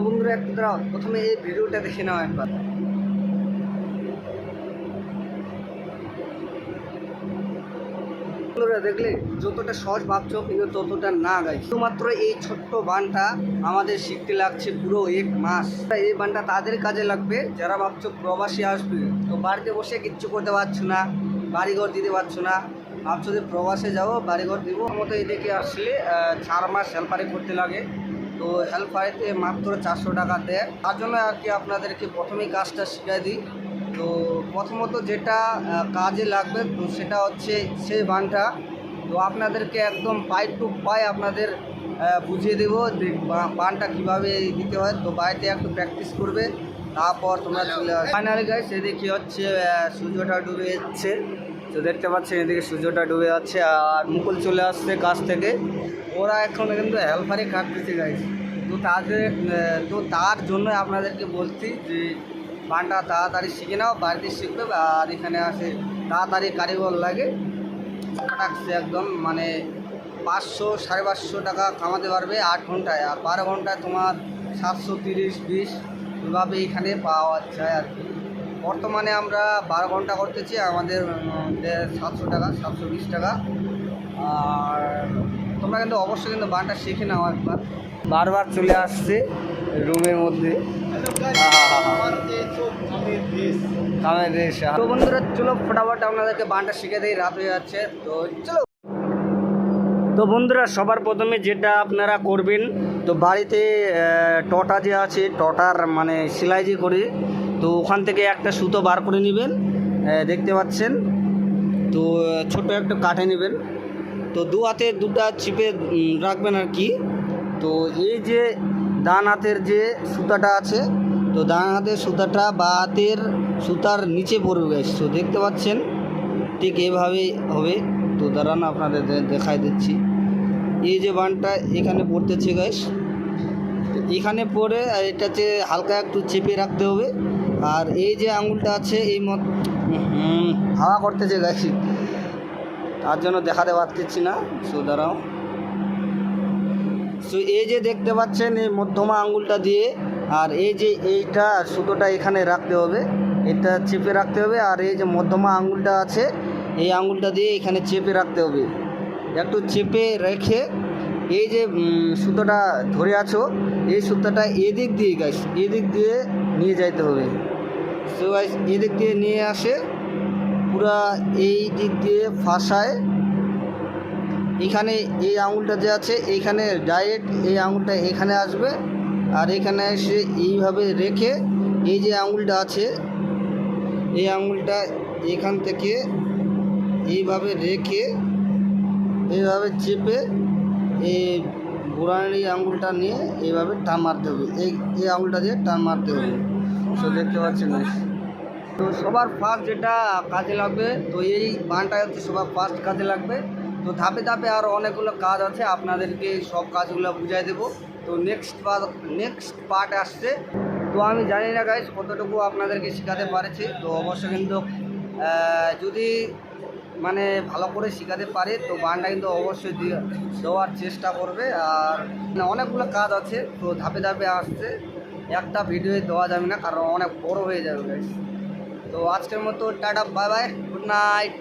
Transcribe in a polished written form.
বন্ধুরা একটু দাঁড়াও, প্রথমে এই ভিডিওটা দেখে নাও একবার। বন্ধুরা দেখলে যতটা সহজ ভাবছো কিন্তু ততটা না গাইস। শুধুমাত্র এই ছোট্ট বানটা আমাদের শিখতে লাগছে পুরো 1 মাস। এই বানটা তাদের কাজে লাগবে যারা ভাবছো প্রবাসী আসবে, তো বাড়িতে বসে কিচ্ছু করতে পারছো না, বাড়িঘর দিতে পারছো না, ভাবছো যে প্রবাসে যাবো বাড়িঘর দিব মতো এদিকে আসলে 4 মাস হেল্পারে করতে লাগে। তো হেল্পারেতে মাত্র 400 টাকা দেয়। তার জন্য আর কি আপনাদেরকে প্রথমেই কাজটা শিখিয়ে দিই। তো প্রথমত যেটা কাজে লাগবে তো সেটা হচ্ছে সেই বানটা। তো আপনাদেরকে একদম পাই টু পাই আপনাদের বুঝিয়ে দেবো বানটা কীভাবে দিতে হয়। তো বাড়িতে একটু প্র্যাকটিস করবে, তারপর তোমরা চলে আসবে। ফাইনালি গাইস এদিকে হচ্ছে সূর্যটা ডুবে যাচ্ছে। তো দেখতে পাচ্ছেন এদিকে সূর্যটা ডুবে যাচ্ছে আর মুকুল চলে আসছে কাছ থেকে। ওরা এখন কিন্তু হেল্পারে কাটতেছে গাইস। তো তার জন্য আপনাদেরকে বলছি যে বানটা তাড়াতাড়ি শিখে নাও, বাড়িতে শিখবে আর এখানে আসে তাড়াতাড়ি কারিগর লাগে। টাকছে একদম মানে 500-550 টাকা কামাতে পারবে 8 ঘন্টায়, আর 12 ঘন্টায় তোমার 730-20 এভাবে এখানে পাওয়া যায় আর কি। বর্তমানে আমরা 12 ঘন্টা করতেছি, আমাদের 700 টাকা 720 টাকা। আর তোমরা কিন্তু অবশ্যই কিন্তু বানটা শিখে নাও একবার। বারবার চলে আসছে রুমের মধ্যে। তো বন্ধুরা চলো ফটাফট আপনাদেরকে বানটা শিখে দেয়, রাত হয়ে যাচ্ছে। তো চলো। তো বন্ধুরা সবার প্রথমে যেটা আপনারা করবেন, তো বাড়িতে টটা যে আছে টটার মানে সেলাই যে করে, তো ওখান থেকে একটা সুতো বার করে নেবেন, দেখতে পাচ্ছেন। তো ছোট একটা কাঠে নেবেন, তো দু হাতে দুটা চিপে রাখবেন আর কি। তো এই যে ডান হাতের যে সুতাটা আছে, তো ডান হাতের সুতাটা বা হাতের সুতার নিচে পড়বে গাইস। তো দেখতে পাচ্ছেন ঠিক এভাবেই হবে। তো দাঁড়ান আপনাদের দেখাই দিচ্ছি। এই যে বানটা এখানে পড়তেছে গাইস, তো এখানে পড়ে এটাতে হালকা একটু চেপে রাখতে হবে। আর এই যে আঙুলটা আছে এই হাওয়া করতেছে গাইস, তার জন্য দেখাতে পারতেছি না। সো দাঁড়াও। সো এই যে দেখতে পাচ্ছেন এই মধ্যমা আঙুলটা দিয়ে, আর এই যে এইটা সুতোটা এখানে রাখতে হবে, এটা চেপে রাখতে হবে। আর এই যে মধ্যমা আঙুলটা আছে এই আঙুলটা দিয়ে এখানে চেপে রাখতে হবে। একটু চেপে রেখে এই যে সুতোটা ধরে আছো এই সুতোটা এদিক দিয়ে গাইস এদিক দিয়ে নিয়ে যাইতে হবে। সো গাইস এদিক দিয়ে নিয়ে আসে পুরা এই দিক দিয়ে ফাঁসায়। এখানে এই আঙুলটা যে আছে এইখানে ডাইরেক্ট এই আঙুলটা এখানে আসবে, আর এখানে এসে এইভাবে রেখে এই যে আঙুলটা আছে এই আঙুলটা এখান থেকে এইভাবে রেখে এইভাবে চেপে এই বুড়ানির এই আঙুলটা নিয়ে এইভাবে টান মারতে হবে। এই আঙুলটা দিয়ে টান মারতে হবে। সো দেখতে পাচ্ছেন। তো সবার ফার্স্ট যেটা কাজে লাগবে, তো এই বানটা হচ্ছে সবার ফার্স্ট কাজে লাগবে। তো ধাপে ধাপে আরও অনেকগুলো কাজ আছে, আপনাদেরকে সব কাজগুলো বুঝাই দেবো। তো নেক্সট পার্ট আসছে। তো আমি জানি না গাইস কতটুকু আপনাদেরকে শেখাতে পারছি। তো অবশ্যই কিন্তু যদি মানে ভালো করে শেখাতে পারে তো বানটা কিন্তু অবশ্যই দেওয়ার চেষ্টা করবে। আর অনেকগুলো কাজ আছে, তো ধাপে ধাপে আসছে, একটা ভিডিওয়ে দেওয়া যাবে না কারণ অনেক বড় হয়ে যাবে গাইস। তো আজকের মতো tata, bye bye, good night.